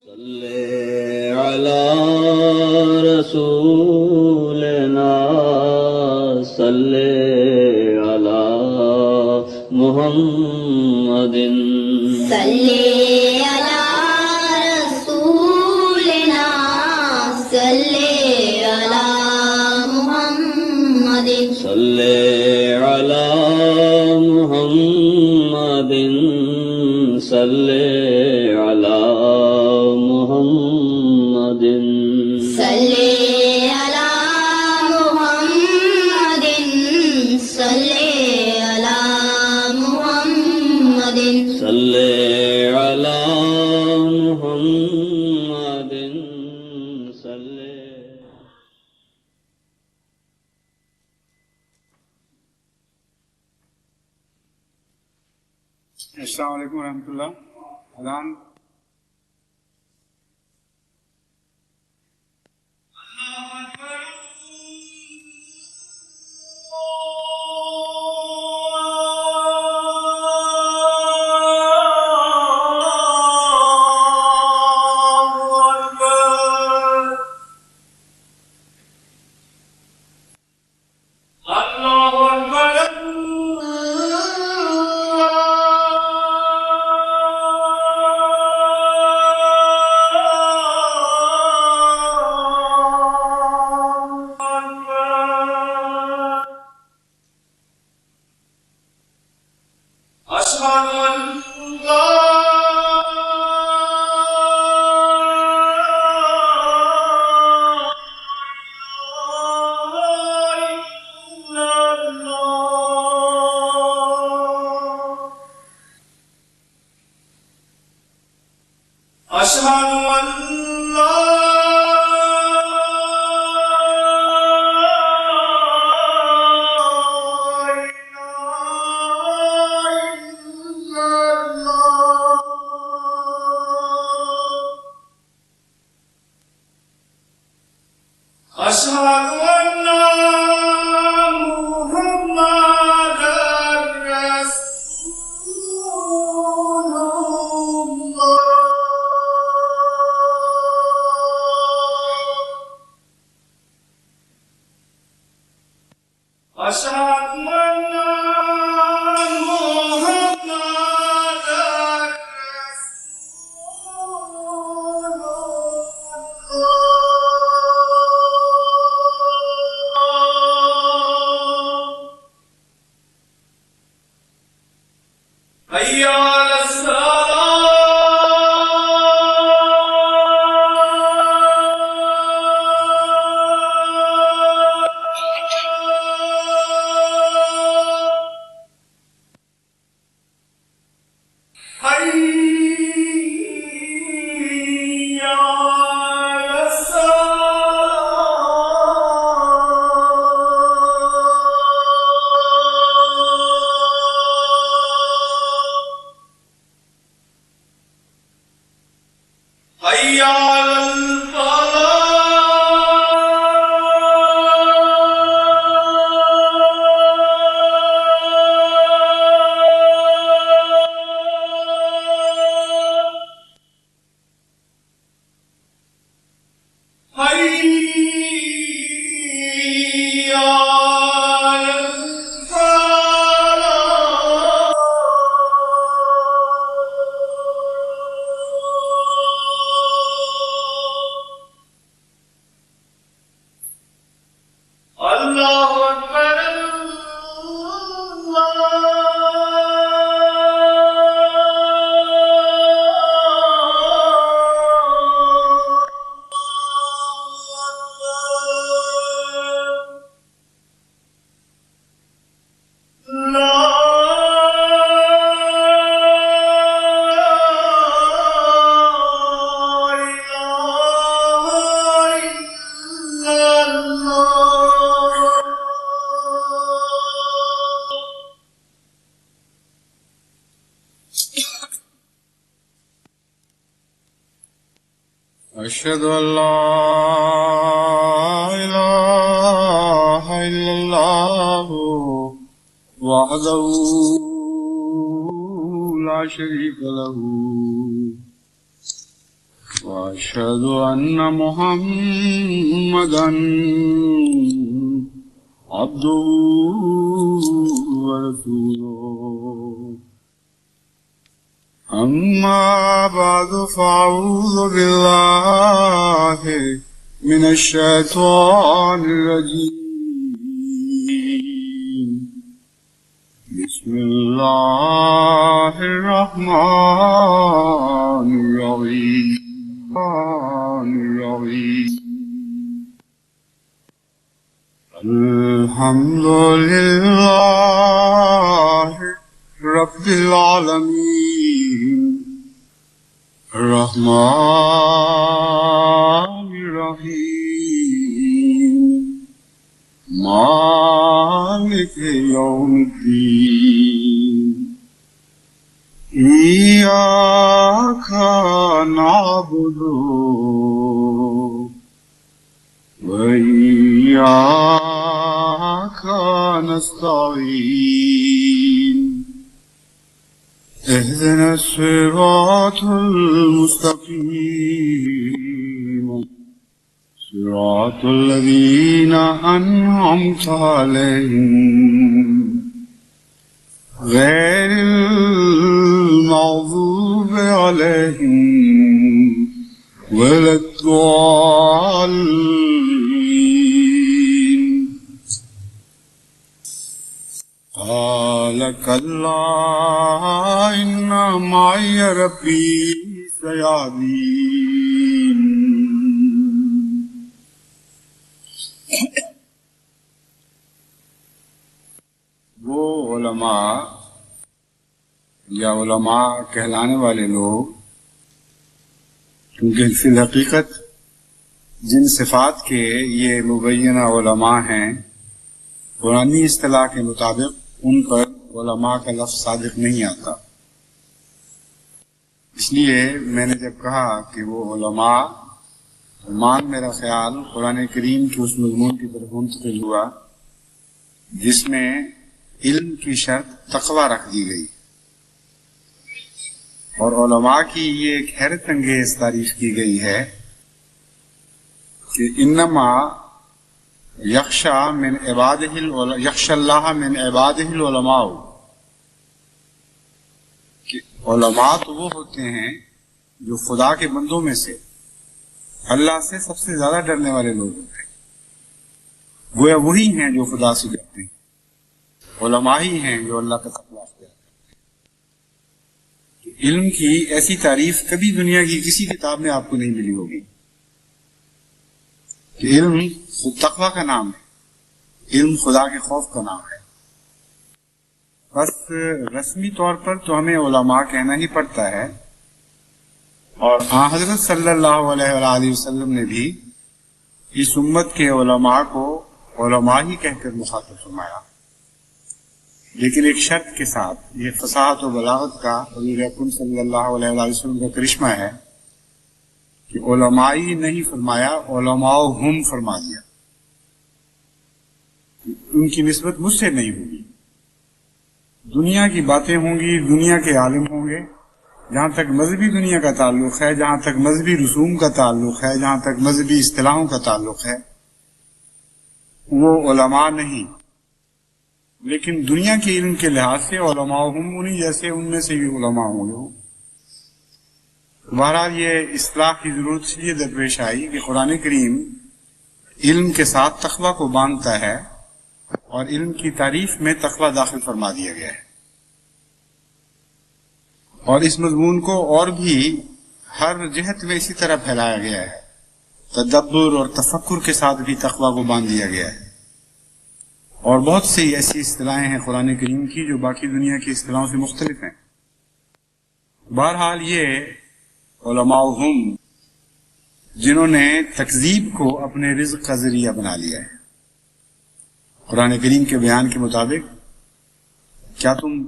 صلی علی رسولنا صلی علی محمد صلی علی رسولنا صلی علی محمد صلی علی محمد صلی علی محمد صلی علی محمد صلی علی محمد صلی علی محمد صلی. السلام علیکم ورحمۃ اللہ. اذان أشهد أن لا إله إلا الله وحده لا شريك له وأشهد أن محمدا عبده ورسوله. أما بعد فأعوذ بالله من الشيطان الرجيم. بسم الله الرحمن الرحيم. الحمد لله رب العالمين الرحمن الرحيم مالك يوم الدين. إياك نعبد وإياك نستعين. اهدنا الصراط المستقيم صراط الذين أنعمت عليهم غير المغضوب عليهم ولا الضالين. قال كلا إن معي ربي سيهدين. وہ علماء یا علماء کہلانے والے لوگ کیونکہ فی الحقیقت جن صفات کے یہ مبینہ علماء ہیں قرآنی اصطلاح کے مطابق ان پر علماء کا لفظ صادق نہیں آتا. اس لیے میں نے جب کہا کہ وہ علماء مان میرا خیال قرآن کریم کے اس مضمون کی طرف منتقل ہوا جس میں علم کی شرط تقوی رکھ دی گئی اور علماء کی یہ ایک حیرت انگیز تعریف کی گئی ہے کہ انما یخشی اللہ من عبادہ العلماء، کہ علماء تو وہ ہوتے ہیں جو خدا کے بندوں میں سے اللہ سے سب سے زیادہ ڈرنے والے لوگ ہوتے ہیں. گویا وہی ہیں جو خدا سے ڈرتے ہیں، علماء ہی ہیں جو اللہ کا تقویٰ اختیار کرتے ہیں. علم کی ایسی تعریف کبھی دنیا کی کسی کتاب میں آپ کو نہیں ملی ہوگی کہ علم خود تقویٰ کا نام ہے، علم خدا کے خوف کا نام ہے. بس رسمی طور پر تو ہمیں علماء کہنا ہی پڑتا ہے، اور حضرت صلی اللہ علیہ وآلہ وسلم نے بھی اس امت کے علماء کو علماء ہی کہہ کر مخاطب فرمایا، لیکن ایک شرط کے ساتھ. یہ فصاحت و بلاغت کا حضور اکرم صلی اللہ علیہ وآلہ وسلم کا کرشمہ ہے کہ علمائی نہیں فرمایا، علماء ہم فرما دیا. ان کی نسبت مجھ سے نہیں ہوگی، دنیا کی باتیں ہوں گی، دنیا کے عالم ہوں گے. جہاں تک مذہبی دنیا کا تعلق ہے، جہاں تک مذہبی رسوم کا تعلق ہے، جہاں تک مذہبی اصطلاحوں کا تعلق ہے، وہ علماء نہیں. لیکن دنیا کے علم کے لحاظ سے علماء ہم انہیں جیسے ان میں سے بھی علماء ہوں گے. بہرحال یہ اصلاح کی ضرورت اس لیے درپیش آئی کہ قرآن کریم علم کے ساتھ تقویٰ کو باندھتا ہے اور علم کی تعریف میں تقویٰ داخل فرما دیا گیا ہے، اور اس مضمون کو اور بھی ہر جہت میں اسی طرح پھیلایا گیا ہے. تدبر اور تفکر کے ساتھ بھی تقویٰ کو باندھ دیا گیا ہے. اور بہت سی ایسی اصطلاحیں ہیں قرآن کریم کی جو باقی دنیا کی اصطلاحوں سے مختلف ہیں. بہرحال یہ علماء ہم جنہوں نے تکذیب کو اپنے رزق کا ذریعہ بنا لیا ہے. قرآن کریم کے بیان کے مطابق کیا تم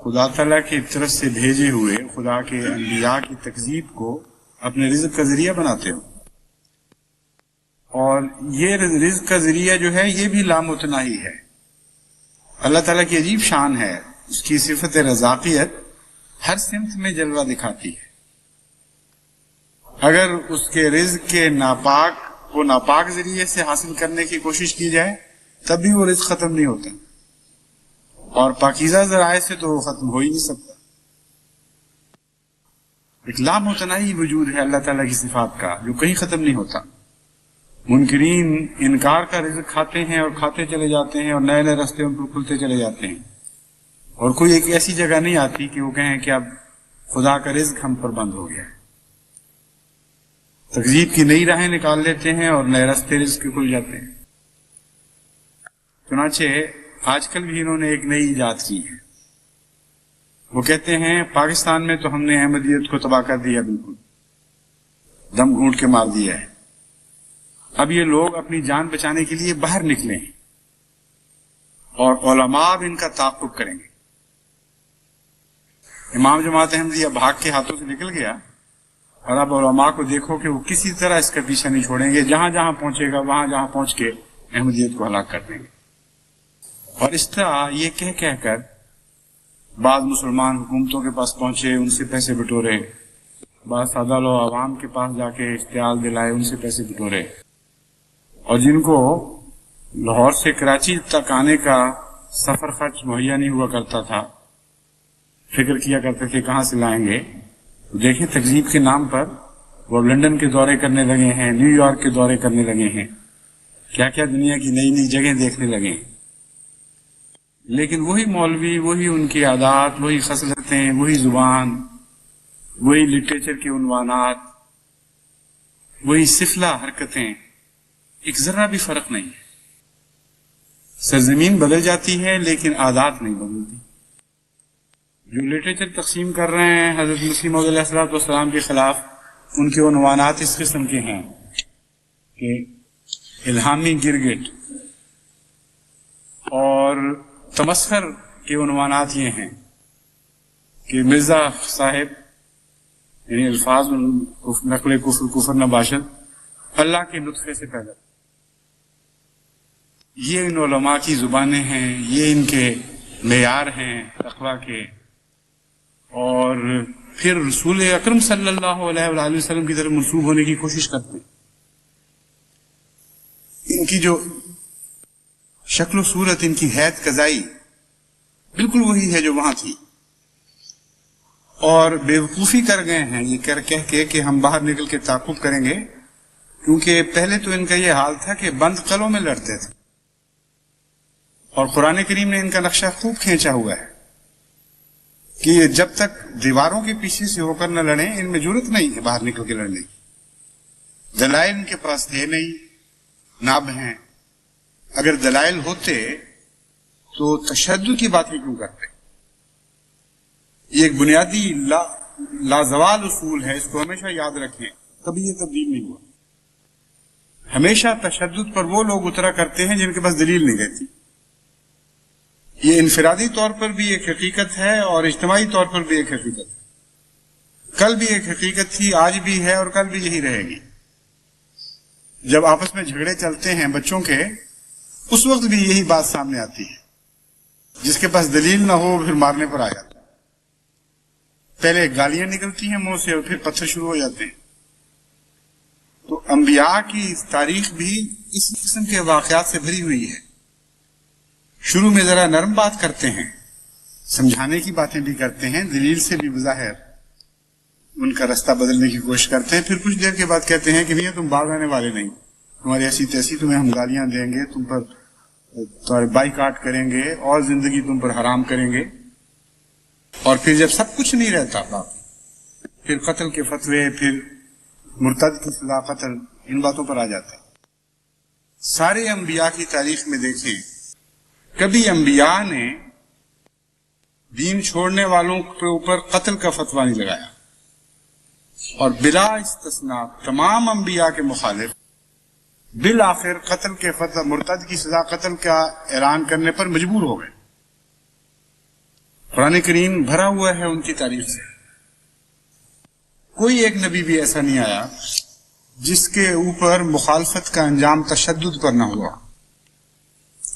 خدا تعالیٰ کی طرف سے بھیجے ہوئے خدا کے انبیاء کی تکذیب کو اپنے رزق کا ذریعہ بناتے ہو؟ اور یہ رزق کا ذریعہ جو ہے یہ بھی لامتناہی ہے. اللہ تعالیٰ کی عجیب شان ہے، اس کی صفت رزاقیت ہر سمت میں جلوہ دکھاتی ہے. اگر اس کے رزق کے ناپاک ذریعے سے حاصل کرنے کی کوشش کی جائے تب بھی وہ رزق ختم نہیں ہوتا، اور پاکیزہ ذرائع سے تو وہ ختم ہو ہی نہیں سکتا۔ ایک لامتناہی وجود ہے اللہ تعالیٰ کی صفات کا جو کہیں ختم نہیں ہوتا۔ منکرین انکار کا رزق کھاتے ہیں اور کھاتے چلے جاتے ہیں، اور نئے نئے راستے ان پر کھلتے چلے جاتے ہیں، اور کوئی ایک ایسی جگہ نہیں آتی کہ وہ کہیں کہ اب خدا کا رزق ہم پر بند ہو گیا ہے۔ تکذیب کی نئی راہیں نکال لیتے ہیں اور نئے راستے رزق کے کھل جاتے ہیں۔ چنانچہ آج کل بھی انہوں نے ایک نئی ایجاد کی ہے۔ وہ کہتے ہیں پاکستان میں تو ہم نے احمدیت کو تباہ کر دیا، بالکل دم گھونٹ کے مار دیا ہے، اب یہ لوگ اپنی جان بچانے کے لیے باہر نکلے ہیں اور علماء اب ان کا تعاقب کریں گے۔ امام جماعت احمدیہ بھاگ کے ہاتھوں سے نکل گیا، اور اب علماء کو دیکھو کہ وہ کسی طرح اس کا پیچھا نہیں چھوڑیں گے، جہاں جہاں پہنچے گا وہاں جہاں پہنچ کے احمدیت کو ہلاک کر دیں گے۔ اور اس طرح یہ کہہ کر بعض مسلمان حکومتوں کے پاس پہنچے، ان سے پیسے بٹورے، بعض سادہ لوگ عوام کے پاس جا کے اشتعال دلائے، ان سے پیسے بٹورے، اور جن کو لاہور سے کراچی تک آنے کا سفر خرچ مہیا نہیں ہوا کرتا تھا، فکر کیا کرتے تھے کہاں سے لائیں گے، دیکھیں تکذیب کے نام پر وہ لندن کے دورے کرنے لگے ہیں، نیو یارک کے دورے کرنے لگے ہیں، کیا کیا دنیا کی نئی نئی جگہیں دیکھنے لگے ہیں۔ لیکن وہی مولوی، وہی ان کی عادات، وہی خصلتیں، وہی زبان، وہی لٹریچر کے عنوانات، وہی سفلا حرکتیں، ایک ذرہ بھی فرق نہیں ہے۔ سرزمین بدل جاتی ہے لیکن عادات نہیں بدلتی۔ جو لٹریچر تقسیم کر رہے ہیں حضرت مسیح موعود علیہ الصلوۃ والسلام کے خلاف، ان کے عنوانات اس قسم کے ہیں کہ الہامی گرگٹ، اور تمسخر کے عنوانات یہ ہیں کہ مرزا صاحب، یعنی الفاظ نقل کفر نباشد، اللہ کے نطفے سے پیدا۔ یہ ان علماء کی زبانیں ہیں، یہ ان کے معیار ہیں تقویٰ کے، اور پھر رسول اکرم صلی اللہ علیہ وآلہ وسلم کی طرف منسوب ہونے کی کوشش کرتے ہیں۔ ان کی جو شکل و صورت، ان کی حیت قضائی بالکل وہی ہے جو وہاں تھی، اور بے وقوفی کر گئے ہیں یہ کہہ کے کہ ہم باہر نکل کے تعاقب کریں گے، کیونکہ پہلے تو ان کا یہ حال تھا کہ بند قلعوں میں لڑتے تھے، اور قرآن کریم نے ان کا نقشہ خوب کھینچا ہوا ہے کہ یہ جب تک دیواروں کے پیچھے سے ہو کر نہ لڑیں، ان میں جرت نہیں ہے باہر نکل کے لڑنے کی۔ دلائل ان کے پاس تھے نہیں، ناب ہیں۔ اگر دلائل ہوتے تو تشدد کی بات ہی کیوں کرتے؟ یہ ایک بنیادی لازوال اصول ہے، اس کو ہمیشہ یاد رکھیں، کبھی یہ تبدیل نہیں ہوا۔ ہمیشہ تشدد پر وہ لوگ اترا کرتے ہیں جن کے پاس دلیل نہیں رہتی۔ یہ انفرادی طور پر بھی ایک حقیقت ہے اور اجتماعی طور پر بھی ایک حقیقت ہے۔ کل بھی ایک حقیقت تھی، آج بھی ہے، اور کل بھی یہی رہے گی۔ جب آپس میں جھگڑے چلتے ہیں بچوں کے، اس وقت بھی یہی بات سامنے آتی ہے، جس کے پاس دلیل نہ ہو پھر مارنے پر آ جاتا ہے۔ پہلے گالیاں نکلتی ہیں منہ سے اور پھر پتھر شروع ہو جاتے ہیں۔ تو انبیاء کی تاریخ بھی اس قسم کے واقعات سے بھری ہوئی ہے۔ شروع میں ذرا نرم بات کرتے ہیں، سمجھانے کی باتیں بھی کرتے ہیں، دلیل سے بھی بظاہر ان کا رستہ بدلنے کی کوشش کرتے ہیں، پھر کچھ دیر کے بعد کہتے ہیں کہ نہیں تم باز آنے والے نہیں، تمہاری ایسی تیسی، تمہیں ہم گالیاں دیں گے، تم پر تمہارے بائیکاٹ کریں گے اور زندگی تم پر حرام کریں گے۔ اور پھر جب سب کچھ نہیں رہتا باقی، پھر قتل کے فتوے، پھر مرتد کی سزا قتل، ان باتوں پر آ جاتا ہے۔ سارے انبیاء کی تاریخ میں دیکھیں، کبھی انبیاء نے دین چھوڑنے والوں کے اوپر قتل کا فتویٰ نہیں لگایا، اور بلا استثناء تمام انبیاء کے مخالف بالآخر قتل کے فتویٰ، مرتد کی سزا قتل کا اعلان کرنے پر مجبور ہو گئے۔ قرآن کریم بھرا ہوا ہے ان کی تاریخ سے۔ کوئی ایک نبی بھی ایسا نہیں آیا جس کے اوپر مخالفت کا انجام تشدد پر نہ ہوا،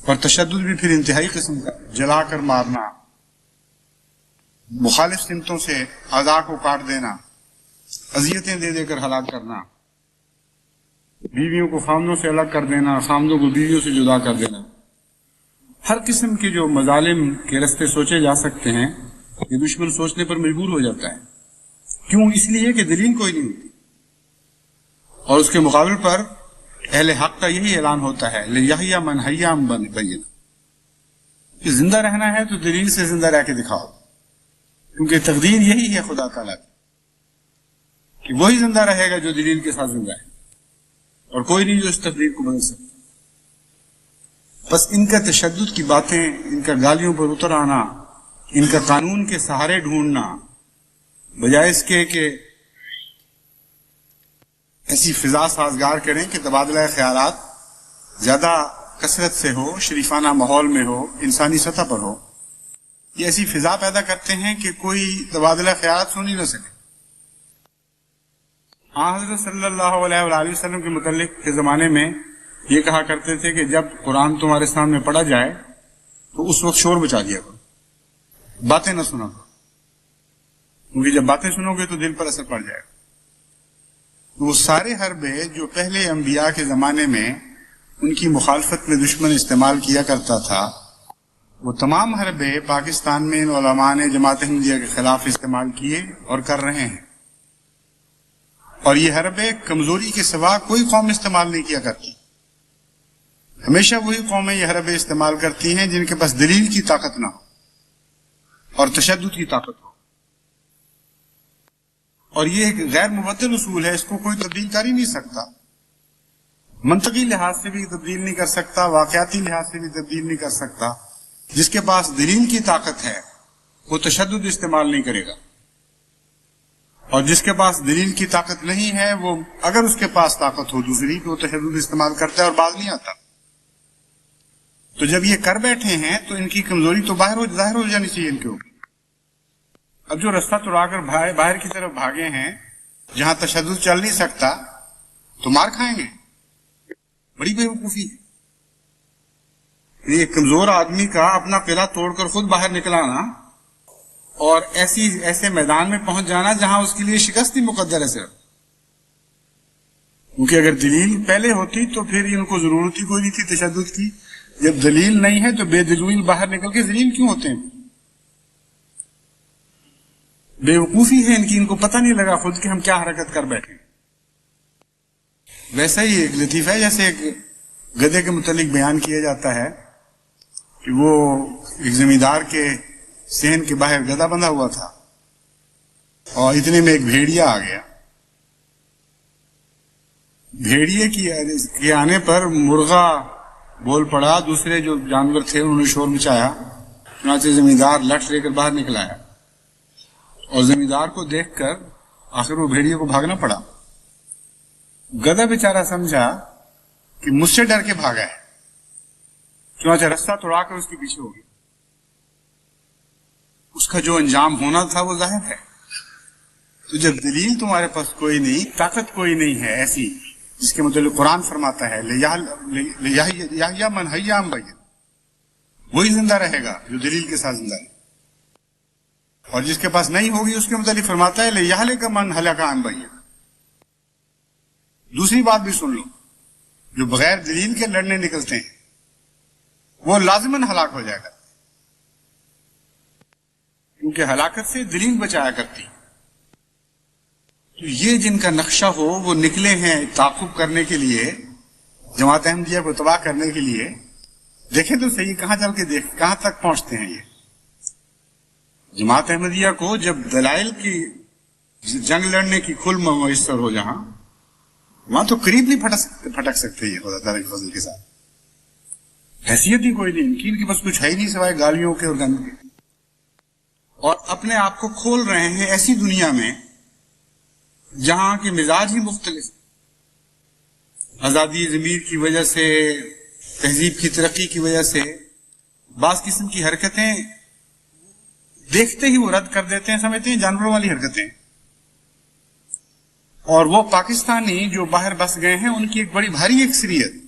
اور تشدد بھی پھر انتہائی قسم کا، جلا کر مارنا، مخالف سمتوں سے اعضاء کو کاٹ دینا، اذیتیں دے دے کر ہلاک کرنا، بیویوں کو خامدوں سے الگ کر دینا، خامدوں کو بیویوں سے جدا کر دینا، ہر قسم کے جو مظالم کے رستے سوچے جا سکتے ہیں یہ دشمن سوچنے پر مجبور ہو جاتا ہے۔ کیوں؟ اس لیے کہ دلیل کوئی نہیں ہوتی، اور اس کے مقابل پر اہل حق کا یہی اعلان ہوتا ہے لِیَحْیَ مَنْ حَیَّ عَن بَیِّنَۃٍ، کہ زندہ رہنا ہے تو دلیل سے زندہ رہ کے دکھاؤ، کیونکہ تقدیر یہی ہے خدا تعالیٰ کی کہ وہی زندہ رہے گا جو دلیل کے ساتھ زندہ ہے، اور کوئی نہیں جو اس تقدیر کو بدل سکتا۔ بس ان کا تشدد کی باتیں، ان کا گالیوں پر اتر آنا، ان کا قانون کے سہارے ڈھونڈنا، بجائے اس کے کہ ایسی فضا سازگار کریں کہ تبادلہ خیالات زیادہ کثرت سے ہو، شریفانہ ماحول میں ہو، انسانی سطح پر ہو، یہ ایسی فضا پیدا کرتے ہیں کہ کوئی تبادلہ خیالات سن ہی نہ سکے۔ حضرت صلی اللہ علیہ وآلہ وسلم کے متعلق کے زمانے میں یہ کہا کرتے تھے کہ جب قرآن تمہارے سامنے پڑھا جائے تو اس وقت شور بچا دیا کرو، باتیں نہ سنا کرو، کیونکہ جب باتیں سنو گے تو دل پر اثر پڑ جائے گا۔ وہ سارے حربے جو پہلے انبیاء کے زمانے میں ان کی مخالفت میں دشمن استعمال کیا کرتا تھا، وہ تمام حربے پاکستان میں ان علماء نے جماعت احمدیہ کے خلاف استعمال کیے اور کر رہے ہیں، اور یہ حربے کمزوری کے سوا کوئی قوم استعمال نہیں کیا کرتی۔ ہمیشہ وہی قومیں یہ حربے استعمال کرتی ہیں جن کے پاس دلیل کی طاقت نہ ہو اور تشدد کی طاقت ہو، اور یہ ایک غیر مبدل اصول ہے، اس کو کوئی تبدیل کر ہی نہیں سکتا، منطقی لحاظ سے بھی تبدیل نہیں کر سکتا، واقعاتی لحاظ سے بھی تبدیل نہیں کر سکتا۔ جس کے پاس دلیل کی طاقت ہے وہ تشدد استعمال نہیں کرے گا، اور جس کے پاس دلیل کی طاقت نہیں ہے وہ اگر اس کے پاس طاقت ہو دوسری تو وہ تشدد استعمال کرتا ہے اور باز نہیں آتا۔ تو جب یہ کر بیٹھے ہیں تو ان کی کمزوری تو ظاہر ہو جانی چاہیے ان کے اوپر۔ اب جو رستہ توڑا کر باہر کی طرف بھاگے ہیں جہاں تشدد چل نہیں سکتا تو مار کھائیں گے، بڑی بے وقوفی ہے۔ ایک کمزور آدمی کا اپنا قلعہ توڑ کر خود باہر نکل آنا اور ایسے میدان میں پہنچ جانا جہاں اس کے لیے شکست ہی مقدر ہے صرف، کیونکہ اگر دلیل پہلے ہوتی تو پھر ان کو ضرورت ہی کوئی نہیں تھی تشدد کی۔ جب دلیل نہیں ہے تو بے دلیل باہر نکل کے ذلیل کیوں ہوتے ہیں؟ بے وقوفی ہے ان کی، ان کو پتہ نہیں لگا خود کہ ہم کیا حرکت کر بیٹھے۔ ویسا ہی ایک لطیفہ ہے، جیسے ایک گدھے کے متعلق بیان کیا جاتا ہے کہ وہ ایک زمیندار کے صحن کے باہر گدھا بندھا ہوا تھا، اور اتنے میں ایک بھیڑیا آ گیا۔ بھیڑیے کے آنے پر مرغا بول پڑا، دوسرے جو جانور تھے انہوں نے شور مچایا، چنانچہ زمیندار لٹ لے کر باہر نکل آیا، اور زمیندار کو دیکھ کر آخر وہ بھیڑیے کو بھاگنا پڑا۔ گدھا بیچارہ سمجھا کہ مجھ سے ڈر کے بھاگا ہے، چنانچہ رستہ توڑا کر اس کے پیچھے ہو گیا۔ اس کا جو انجام ہونا تھا وہ ظاہر ہے۔ تو جب دلیل تمہارے پاس کوئی نہیں، طاقت کوئی نہیں ہے ایسی جس کے متعلق قرآن فرماتا ہے لِیَحْیَ مَنْ حَیَّ عَن بَیِّنَۃٍ، وہی زندہ رہے گا جو دلیل کے ساتھ زندہ ہے، اور جس کے پاس نہیں ہوگی اس کے متعلق فرماتا ہے لِیَہْلِکَ مَنْ هَلَكَ عَن بَیِّنَۃٍ۔ دوسری بات بھی سن لو، جو بغیر دلیل کے لڑنے نکلتے ہیں وہ لازماً ہلاک ہو جائے گا، کیونکہ ہلاکت سے دلیل بچایا کرتی۔ تو یہ جن کا نقشہ ہو وہ نکلے ہیں تعاقب کرنے کے لیے، جماعت احمدیہ کو تباہ کرنے کے لیے۔ دیکھیں تو صحیح کہاں تک پہنچتے ہیں یہ۔ جماعت احمدیہ کو جب دلائل کی جنگ لڑنے کی کھل میسر ہو جہاں، وہاں تو قریب نہیں پھٹک سکتے یہ خدا تعالیٰ کے فضل کے ساتھ۔ حیثیت ہی کوئی نہیں ان کی بس کچھ ہے ہی نہیں سوائے گالیوں کے اور گند کے، اور اپنے آپ کو کھول رہے ہیں ایسی دنیا میں جہاں کے مزاج ہی مختلف، آزادی ضمیر کی وجہ سے، تہذیب کی ترقی کی وجہ سے بعض قسم کی حرکتیں دیکھتے ہی وہ رد کر دیتے ہیں، سمجھتے ہیں جانوروں والی حرکتیں۔ اور وہ پاکستانی جو باہر بس گئے ہیں ان کی ایک بڑی بھاری اکثریت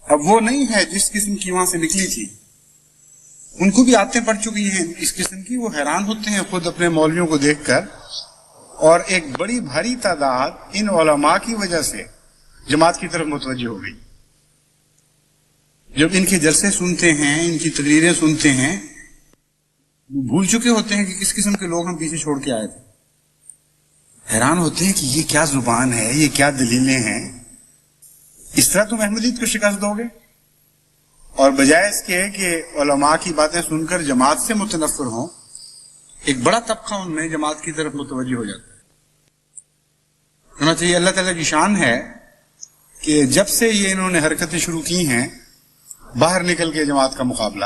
اب وہ نہیں ہے جس قسم کی وہاں سے نکلی تھی، ان کو بھی عادتیں پڑ چکی ہیں اس قسم کی۔ وہ حیران ہوتے ہیں خود اپنے مولویوں کو دیکھ کر اور ایک بڑی بھاری تعداد ان علماء کی وجہ سے جماعت کی طرف متوجہ ہو گئی. جب ان کے جلسے سنتے ہیں، ان کی تقریریں سنتے ہیں، بھول چکے ہوتے ہیں کہ کس قسم کے لوگ ہم پیچھے چھوڑ کے آئے تھے. حیران ہوتے ہیں کہ یہ کیا زبان ہے، یہ کیا دلیلیں ہیں، اس طرح تم احمدیت کو شکست دو گے. اور بجائے اس کے کہ علماء کی باتیں سن کر جماعت سے متنفر ہوں، ایک بڑا طبقہ ان میں جماعت کی طرف متوجہ ہو جاتا ہے. ہونا چاہیے اللہ تعالیٰ کی شان ہے کہ جب سے یہ انہوں نے حرکتیں شروع کی ہیں باہر نکل کے جماعت کا مقابلہ،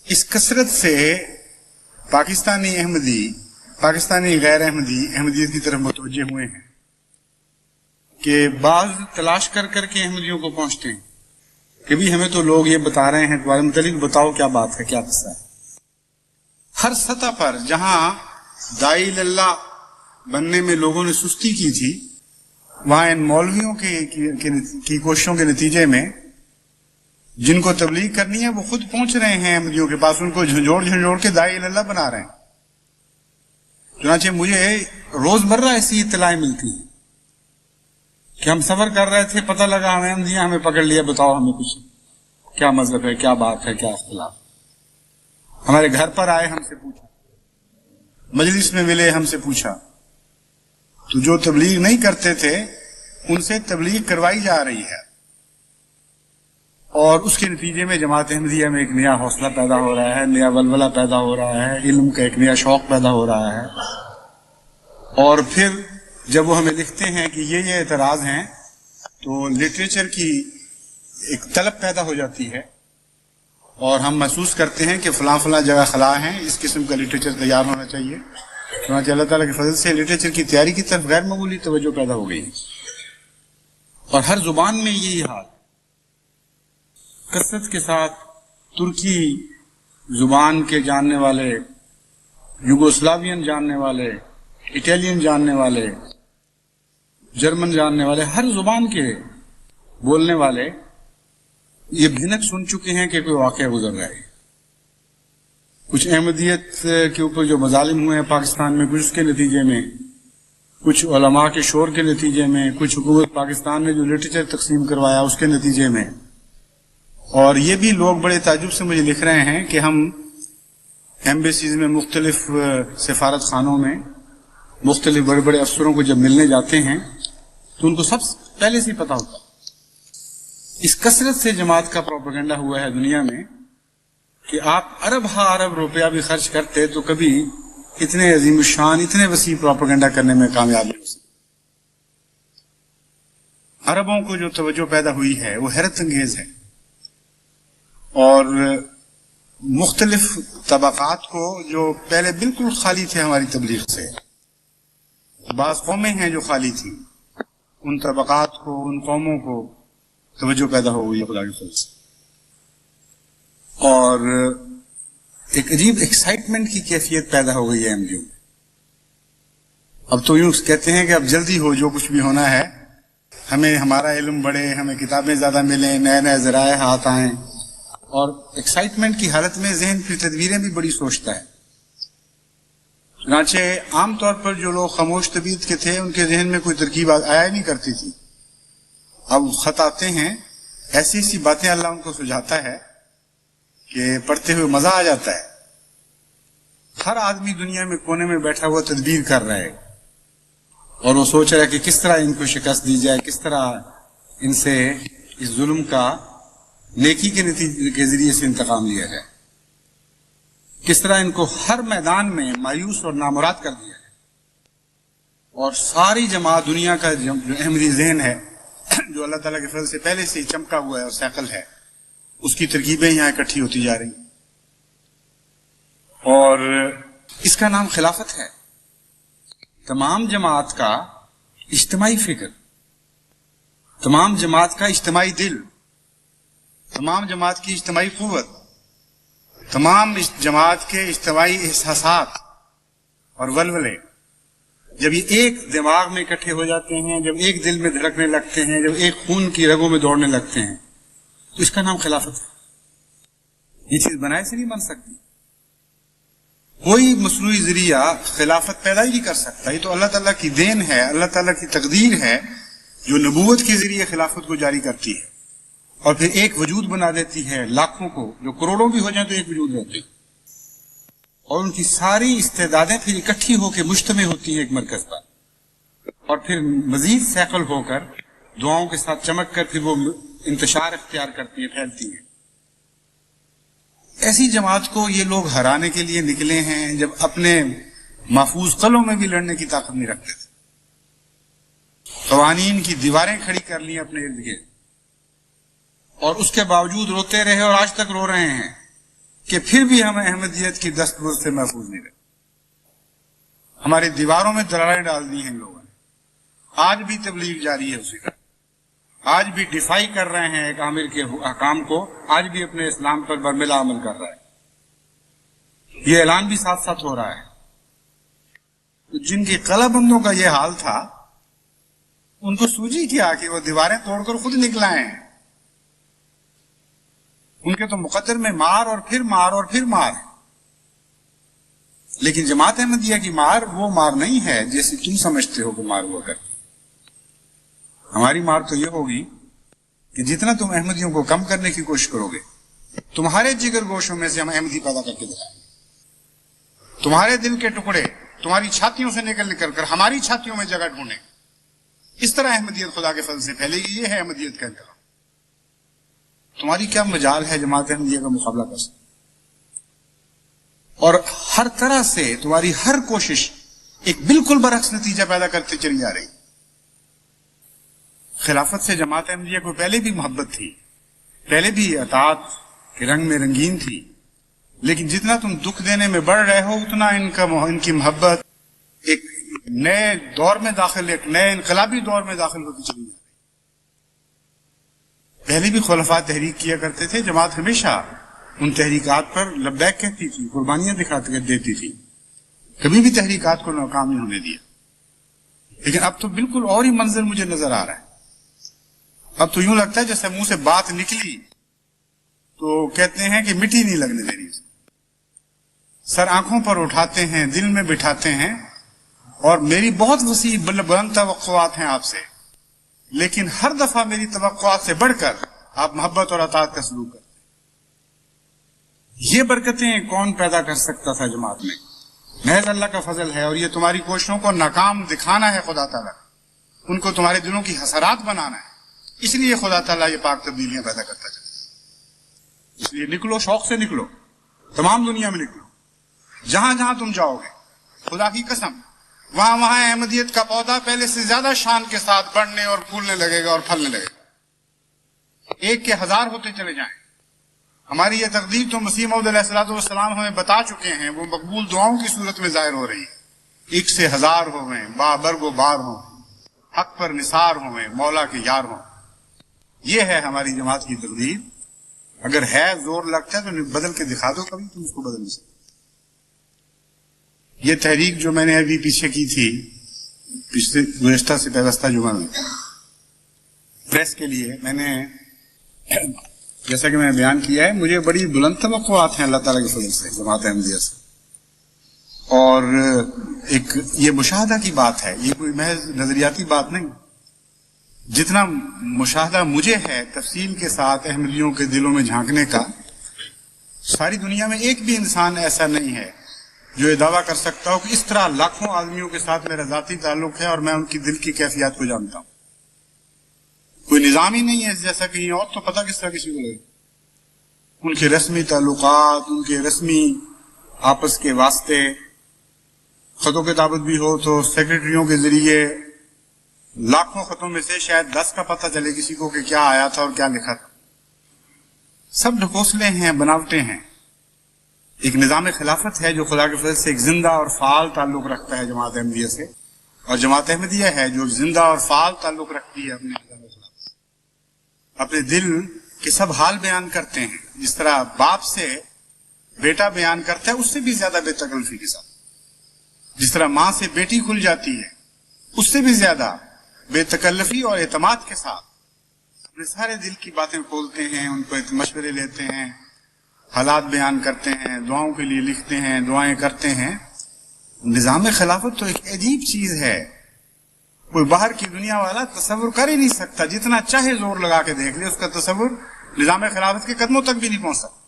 اس کثرت سے پاکستانی احمدی، پاکستانی غیر احمدی احمدیت کی طرف متوجہ ہوئے ہیں کہ بعض تلاش کر کر کے احمدیوں کو پہنچتے ہیں کہ بھی ہمیں تو لوگ یہ بتا رہے ہیں تمہارے متعلق، بتاؤ کیا بات ہے، کیا قصہ ہے. ہر سطح پر جہاں داعی اللہ بننے میں لوگوں نے سستی کی تھی، وہاں ان مولویوں کی کوششوں کے نتیجے میں جن کو تبلیغ کرنی ہے وہ خود پہنچ رہے ہیں احمدیوں کے پاس، ان کو جھنجھوڑ کے داعی اللہ بنا رہے ہیں. چنانچہ مجھے روزمرہ ایسی اطلاعیں ملتی ہیں کہ ہم سفر کر رہے تھے، پتہ لگا ہمیں احمدیہ ہمیں پکڑ لیا، بتاؤ ہمیں کچھ کیا مذہب ہے، کیا بات ہے، کیا اختلاف. ہمارے گھر پر آئے، ہم سے پوچھا، مجلس میں ملے، ہم سے پوچھا. تو جو تبلیغ نہیں کرتے تھے ان سے تبلیغ کروائی جا رہی ہے، اور اس کے نتیجے میں جماعت احمدیہ میں ایک نیا حوصلہ پیدا ہو رہا ہے، نیا ولولہ پیدا ہو رہا ہے، علم کا ایک نیا شوق پیدا ہو رہا ہے. اور پھر جب وہ ہمیں لکھتے ہیں کہ یہ اعتراض ہیں تو لٹریچر کی ایک طلب پیدا ہو جاتی ہے، اور ہم محسوس کرتے ہیں کہ فلاں فلاں جگہ خلا ہیں، اس قسم کا لٹریچر تیار ہونا چاہیے. چنانچہ اللہ تعالیٰ کے فضل سے لٹریچر کی تیاری کی طرف غیر معمولی توجہ پیدا ہو گئی، اور ہر زبان میں یہی حال. کثرت کے ساتھ ترکی زبان کے جاننے والے، یوگوسلاوین جاننے والے، اٹالین جاننے والے، جرمن جاننے والے، ہر زبان کے بولنے والے یہ بھنک سن چکے ہیں کہ کوئی واقعہ گزر رہا ہے. کچھ احمدیت کے اوپر جو مظالم ہوئے ہیں پاکستان میں، کچھ اس کے نتیجے میں، کچھ علماء کے شور کے نتیجے میں، کچھ حکومت پاکستان نے جو لٹریچر تقسیم کروایا اس کے نتیجے میں. اور یہ بھی لوگ بڑے تعجب سے مجھے لکھ رہے ہیں کہ ہم ایمبیسیز میں، مختلف سفارت خانوں میں مختلف بڑے بڑے افسروں کو جب ملنے جاتے ہیں تو ان کو سب پہلے سے ہی پتا ہوتا. اس کثرت سے جماعت کا پروپیگنڈا ہوا ہے دنیا میں کہ آپ ارب ارب روپیہ بھی خرچ کرتے تو کبھی اتنے عظیم الشان، اتنے وسیع پروپیگنڈا کرنے میں کامیاب نہیں ہو سکتے. عربوں کو جو توجہ پیدا ہوئی ہے وہ حیرت انگیز ہے، اور مختلف طبقات کو جو پہلے بالکل خالی تھے ہماری تبلیغ سے، بعض قومیں ہیں جو خالی تھیں، ان طبقات کو، ان قوموں کو توجہ پیدا ہو گئی خدا کے فضل سے. اور ایک عجیب ایکسائٹمنٹ کی کیفیت پیدا ہو گئی ہے احمدیوں میں. اب تو یوں کہتے ہیں کہ اب جلدی ہو، جو کچھ بھی ہونا ہے، ہمیں ہمارا علم بڑھے، ہمیں کتابیں زیادہ ملیں، نئے نئے ذرائع ہاتھ آئیں. اور ایکسائٹمنٹ کی حالت میں ذہن پھر تدبیریں بھی بڑی سوچتا ہے. چنانچہ عام طور پر جو لوگ خاموش طبیعت کے تھے ان کے ذہن میں کوئی ترکیب آیا نہیں کرتی تھی. اب خط آتے ہیں، ایسی ایسی باتیں اللہ ان کو سجھاتا ہے کہ پڑھتے ہوئے مزہ آ جاتا ہے. ہر آدمی دنیا میں کونے میں بیٹھا ہوا تدبیر کر رہا ہے، اور وہ سوچ رہا ہے کہ کس طرح ان کو شکست دی جائے، کس طرح ان سے اس ظلم کا نیکی کے نتیجے کے ذریعے سے انتقام لیا جائے، کس طرح ان کو ہر میدان میں مایوس اور نامراد کر دیا جائے. اور ساری جماعت، دنیا کا جو احمدی ذہن ہے، جو اللہ تعالیٰ کے فضل سے پہلے سے ہی چمکا ہوا ہے اور سیکل ہے، اس کی ترکیبیں یہاں اکٹھی ہوتی جا رہی ہیں. اور اس کا نام خلافت ہے. تمام جماعت کا اجتماعی فکر، تمام جماعت کا اجتماعی دل، تمام جماعت کی اجتماعی قوت، تمام جماعت کے اجتماعی احساسات اور ولولے جب یہ ایک دماغ میں اکٹھے ہو جاتے ہیں، جب ایک دل میں دھڑکنے لگتے ہیں، جب ایک خون کی رگوں میں دوڑنے لگتے ہیں، تو اس کا نام خلافت ہے. یہ چیز بنائے سے نہیں بن سکتی. کوئی مصنوعی ذریعہ خلافت پیدا ہی نہیں کر سکتا. یہ تو اللہ تعالیٰ کی دین ہے، اللہ تعالیٰ کی تقدیر ہے جو نبوت کے ذریعے خلافت کو جاری کرتی ہے اور پھر ایک وجود بنا دیتی ہے لاکھوں کو، جو کروڑوں بھی ہو جائیں تو ایک وجود رہتے ہیں، اور ان کی ساری استعدادیں پھر اکٹھی ہو کے مجتمع ہوتی ہیں ایک مرکز پر، اور پھر مزید سیکل ہو کر دعاؤں کے ساتھ چمک کر پھر وہ انتشار اختیار کرتی ہیں، پھیلتی ہیں. ایسی جماعت کو یہ لوگ ہرانے کے لیے نکلے ہیں جب اپنے محفوظ قلعوں میں بھی لڑنے کی طاقت نہیں رکھتے تھے. قوانین کی دیواریں کھڑی کر لی اپنے ارد گرد، اور اس کے باوجود روتے رہے اور آج تک رو رہے ہیں کہ پھر بھی ہم احمدیت کی دستور سے محفوظ نہیں رہے. ہماری دیواروں میں دراریں ڈال دی ہیں لوگوں نے. آج بھی تبلیغ جاری ہے اسی کا، آج بھی ڈیفائی کر رہے ہیں ایک عامر کے احکام کو، آج بھی اپنے اسلام پر برملا عمل کر رہا ہے. یہ اعلان بھی ساتھ ساتھ ہو رہا ہے. تو جن کی قلعہ بندوں کا یہ حال تھا ان کو سوجی کیا کہ وہ دیواریں توڑ کر خود نکل آئے ہیں. ان کے تو مقدر میں مار اور پھر مار اور پھر مار ہے. لیکن جماعت احمدیہ کی مار وہ مار نہیں ہے جیسے تم سمجھتے ہو کہ مار ہوا کرتی. ہماری مار تو یہ ہوگی کہ جتنا تم احمدیوں کو کم کرنے کی کوشش کرو گے، تمہارے جگر گوشوں میں سے ہم احمدی پیدا کر کے دکھائیں گے. تمہارے دل کے ٹکڑے تمہاری چھاتیوں سے نکل کر ہماری چھاتیوں میں جگہ ڈھونڈیں. اس طرح احمدیت خدا کے فضل سے پھیلے گی. یہ ہے احمدیت کا انقلاب. تمہاری کیا مجال ہے جماعت احمدیہ کا مقابلہ کر سکتے؟ اور ہر طرح سے تمہاری ہر کوشش ایک بالکل برعکس نتیجہ پیدا کرتے چلی جا رہی. خلافت سے جماعت احمدیہ کو پہلے بھی محبت تھی، پہلے بھی اطاعت کے رنگ میں رنگین تھی، لیکن جتنا تم دکھ دینے میں بڑھ رہے ہو اتنا ان کی محبت ایک نئے دور میں داخل، ایک نئے انقلابی دور میں داخل ہوتی چلی جا رہی. پہلے بھی خلفاء تحریک کیا کرتے تھے، جماعت ہمیشہ ان تحریکات پر لبیک کہتی تھی، قربانیاں دیتی تھی، کبھی بھی تحریکات کو ناکام نہیں ہونے دیا. لیکن اب تو بالکل اور ہی منظر مجھے نظر آ رہا ہے. اب تو یوں لگتا ہے جیسے منہ سے بات نکلی تو کہتے ہیں کہ مٹی نہیں لگنے دینی. سر آنکھوں پر اٹھاتے ہیں، دل میں بٹھاتے ہیں، اور میری بہت وسیع بلند توقعات ہیں آپ سے، لیکن ہر دفعہ میری توقعات سے بڑھ کر آپ محبت اور اطاعت کا سلوک کرتے ہیں. یہ برکتیں کون پیدا کر سکتا تھا جماعت میں؟ محض اللہ کا فضل ہے. اور یہ تمہاری کوششوں کو ناکام دکھانا ہے خدا تعالیٰ، ان کو تمہارے دلوں کی حسرات بنانا ہے. اس لیے خدا تعالیٰ یہ پاک تبدیلیاں پیدا کرتا ہے. اس لیے نکلو، شوق سے نکلو، تمام دنیا میں نکلو. جہاں جہاں تم جاؤ گے خدا کی قسم وہاں وہاں احمدیت کا پودا پہلے سے زیادہ شان کے ساتھ بڑھنے اور پھولنے لگے گا اور پھلنے لگے گا. ایک کے ہزار ہوتے چلے جائیں. ہماری یہ تقدیر تو مسیح موعود علیہ الصلوۃ والسلام ہمیں بتا چکے ہیں، وہ مقبول دعاؤں کی صورت میں ظاہر ہو رہی ہے. ایک سے ہزار ہوئیں، برگ و بار ہوں، حق پر نثار ہوئیں، مولا کے یار ہوں. یہ ہے ہماری جماعت کی تقدیر. اگر ہے زور لگتا ہے تو بدل کے دکھا دو، کبھی تم اس کو بدل نہیں سکتے. یہ تحریک جو میں نے ابھی پیچھے کی تھی پچھلے گزشتہ سے پیوستہ جمعہ میں پریس کے لیے، میں نے جیسا کہ میں نے بیان کیا ہے، مجھے بڑی بلند توقعات ہیں اللہ تعالیٰ کے فضل سے جماعت احمدیہ سے. اور ایک یہ مشاہدہ کی بات ہے، یہ کوئی محض نظریاتی بات نہیں. جتنا مشاہدہ مجھے ہے تفصیل کے ساتھ احمدیوں کے دلوں میں جھانکنے کا، ساری دنیا میں ایک بھی انسان ایسا نہیں ہے جو یہ دعویٰ کر سکتا ہو کہ اس طرح لاکھوں آدمیوں کے ساتھ میرا ذاتی تعلق ہے اور میں ان کی دل کی کیفیات کو جانتا ہوں. کوئی نظام ہی نہیں ہے جیسا کہیں اور، تو پتہ کس طرح کسی کو لگے. ان کے رسمی تعلقات، ان کے رسمی آپس کے واسطے، خط و کتابت بھی ہو تو سیکرٹریوں کے ذریعے لاکھوں خطوں میں سے شاید 10 کا پتہ چلے کسی کو کہ کیا آیا تھا اور کیا لکھا تھا. سب ڈھکوسلے ہیں، بناوٹیں ہیں. ایک نظام خلافت ہے جو خدا کے فضل سے ایک زندہ اور فعال تعلق رکھتا ہے جماعت احمدیہ سے، اور جماعت احمدیہ ہے جو زندہ اور فعال تعلق رکھتی ہے اپنے نظام خلافت سے. اپنے دل کے سب حال بیان کرتے ہیں، جس طرح باپ سے بیٹا بیان کرتا ہے اس سے بھی زیادہ بے تکلفی کے ساتھ، جس طرح ماں سے بیٹی کھل جاتی ہے اس سے بھی زیادہ بے تکلفی اور اعتماد کے ساتھ اپنے سارے دل کی باتیں کھولتے ہیں، ان کو مشورے لیتے ہیں، حالات بیان کرتے ہیں، دعاؤں کے لیے لکھتے ہیں، دعائیں کرتے ہیں. نظام خلافت تو ایک عجیب چیز ہے، کوئی باہر کی دنیا والا تصور کر ہی نہیں سکتا، جتنا چاہے زور لگا کے دیکھ لے اس کا تصور نظام خلافت کے قدموں تک بھی نہیں پہنچ سکتا.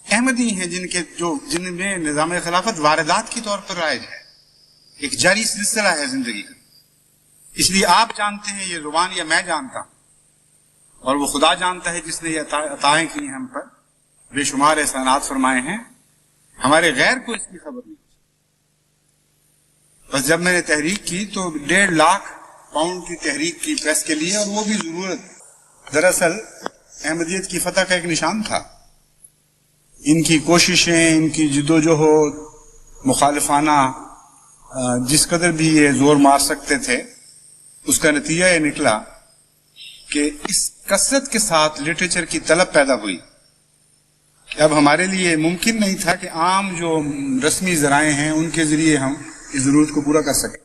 احمدی ہیں جن میں نظام خلافت واردات کی طور پر رائج ہے، ایک جاری سلسلہ ہے زندگی کا. اس لیے آپ جانتے ہیں یہ زبان، یا میں جانتا ہوں، اور وہ خدا جانتا ہے جس نے یہ عطائیں کی ہیں ہم پر، بے شمار احسانات فرمائے ہیں، ہمارے غیر کو اس کی خبر نہیں. بس جب میں نے تحریک کی تو 1.5 لاکھ پاؤنڈ کی تحریک کی پریس کے لیے، اور وہ بھی ضرورت دراصل احمدیت کی فتح کا ایک نشان تھا. ان کی کوششیں، ان کی جدوجہد مخالفانہ جس قدر بھی یہ زور مار سکتے تھے، اس کا نتیجہ یہ نکلا کہ اس کثرت کے ساتھ لٹریچر کی طلب پیدا ہوئی کہ اب ہمارے لیے ممکن نہیں تھا کہ عام جو رسمی ذرائع ہیں ان کے ذریعے ہم اس ضرورت کو پورا کر سکیں.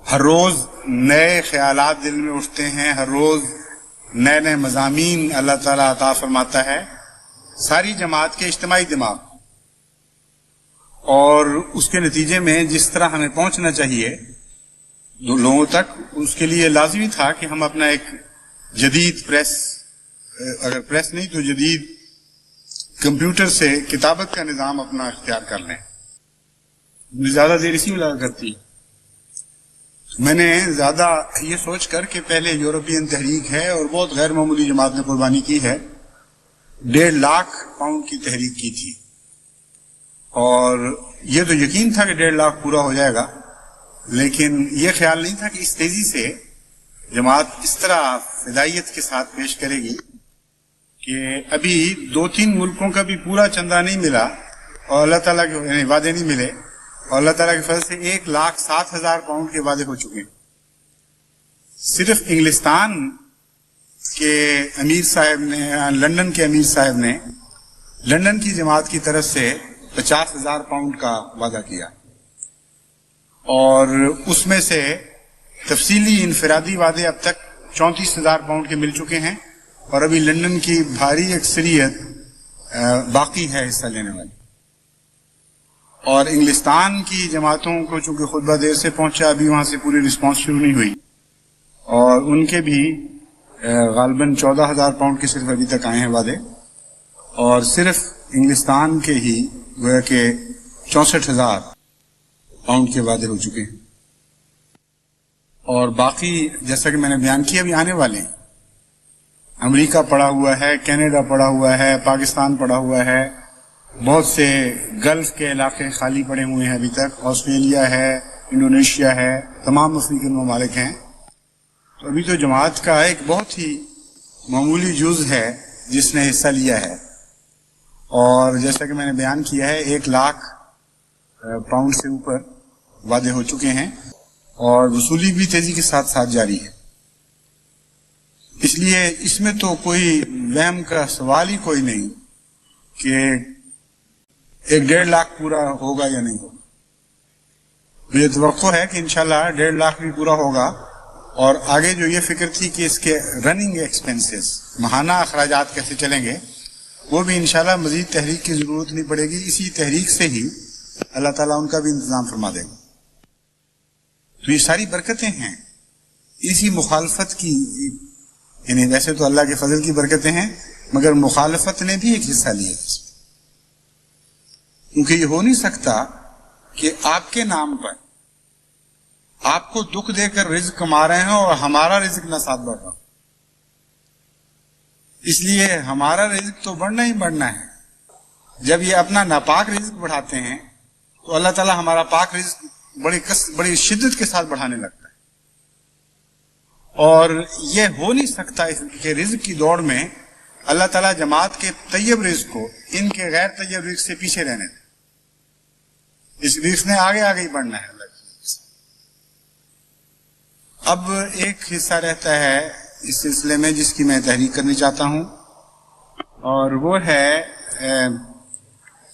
ہر روز نئے خیالات دل میں اٹھتے ہیں، ہر روز نئے نئے مضامین اللہ تعالیٰ عطا فرماتا ہے ساری جماعت کے اجتماعی دماغ، اور اس کے نتیجے میں جس طرح ہمیں پہنچنا چاہیے لوگوں تک، اس کے لیے لازمی تھا کہ ہم اپنا ایک جدید پریس، اگر پریس نہیں تو جدید کمپیوٹر سے کتابت کا نظام اپنا اختیار کر لیں. زیادہ دیر اسی میں لگا کرتی. میں نے زیادہ یہ سوچ کر کہ پہلے یورپین تحریک ہے اور بہت غیر معمولی جماعت نے قربانی کی ہے، 1.5 لاکھ پاؤنڈ کی تحریک کی تھی، اور یہ تو یقین تھا کہ 1.5 لاکھ پورا ہو جائے گا، لیکن یہ خیال نہیں تھا کہ اس تیزی سے جماعت اس طرح فدائیت کے ساتھ پیش کرے گی کہ ابھی 2-3 ملکوں کا بھی پورا چندہ نہیں ملا، اور اللہ تعالیٰ کے وعدے نہیں ملے، اور اللہ تعالیٰ کے فضل سے 1,07,000 پاؤنڈ کے وعدے ہو چکے ہیں. صرف انگلستان کے امیر صاحب نے، لندن کے امیر صاحب نے لندن کی جماعت کی طرف سے 50,000 پاؤنڈ کا وعدہ کیا، اور اس میں سے تفصیلی انفرادی وعدے اب تک 34,000 پاؤنڈ کے مل چکے ہیں، اور ابھی لندن کی بھاری اکثریت باقی ہے حصہ لینے والی. اور انگلستان کی جماعتوں کو چونکہ خطبہ دیر سے پہنچا، ابھی وہاں سے پوری رسپانس شروع نہیں ہوئی، اور ان کے بھی غالباً 14,000 پاؤنڈ کے صرف ابھی تک آئے ہیں وعدے، اور صرف انگلستان کے ہی گویا کہ 64,000 پاؤنڈ کے وعدے ہو چکے ہیں. اور باقی جیسا کہ میں نے بیان کیا ابھی آنے والے ہیں. امریکہ پڑا ہوا ہے، کینیڈا پڑا ہوا ہے، پاکستان پڑا ہوا ہے، بہت سے گلف کے علاقے خالی پڑے ہوئے ہیں ابھی تک، آسٹریلیا ہے، انڈونیشیا ہے، تمام افریقن ممالک ہیں. تو ابھی تو جماعت کا ایک بہت ہی معمولی جز ہے جس نے حصہ لیا ہے، اور جیسا کہ میں نے بیان کیا ہے 1 لاکھ پاؤنڈ سے اوپر وعدے ہو چکے ہیں، اور وصولی بھی تیزی کے ساتھ ساتھ جاری ہے. اس لیے اس میں تو کوئی وہم کا سوال ہی کوئی نہیں کہ 1.5 لاکھ پورا ہوگا یا نہیں ہوگا. مجھے توقع ہے کہ انشاءاللہ 1.5 لاکھ بھی پورا ہوگا، اور آگے جو یہ فکر تھی کہ اس کے رننگ ایکسپنسز، ماہانہ اخراجات کیسے چلیں گے، وہ بھی انشاءاللہ مزید تحریک کی ضرورت نہیں پڑے گی، اسی تحریک سے ہی اللہ تعالیٰ ان کا بھی انتظام فرما دے گا. تو یہ ساری برکتیں ہیں اسی مخالفت کی، یعنی ویسے تو اللہ کے فضل کی برکتیں ہیں، مگر مخالفت نے بھی ایک حصہ لیا، کیونکہ یہ ہو نہیں سکتا کہ آپ کے نام پر آپ کو دکھ دے کر رزق کما رہے ہیں اور ہمارا رزق نہ ساتھ بڑھ رہا. اس لیے ہمارا رزق تو بڑھنا ہی بڑھنا ہے. جب یہ اپنا ناپاک رزق بڑھاتے ہیں تو اللہ تعالیٰ ہمارا پاک رزق بڑی شدت کے ساتھ بڑھانے لگتا ہے. اور یہ ہو نہیں سکتا کہ رزق کی دوڑ میں اللہ تعالیٰ جماعت کے طیب رزق کو ان کے غیر طیب رزق سے پیچھے رہنے دے. اس رزق نے آگے آگے ہی بڑھنا ہے. اب ایک حصہ رہتا ہے اس سلسلے میں جس کی میں تحریک کرنی چاہتا ہوں، اور وہ ہے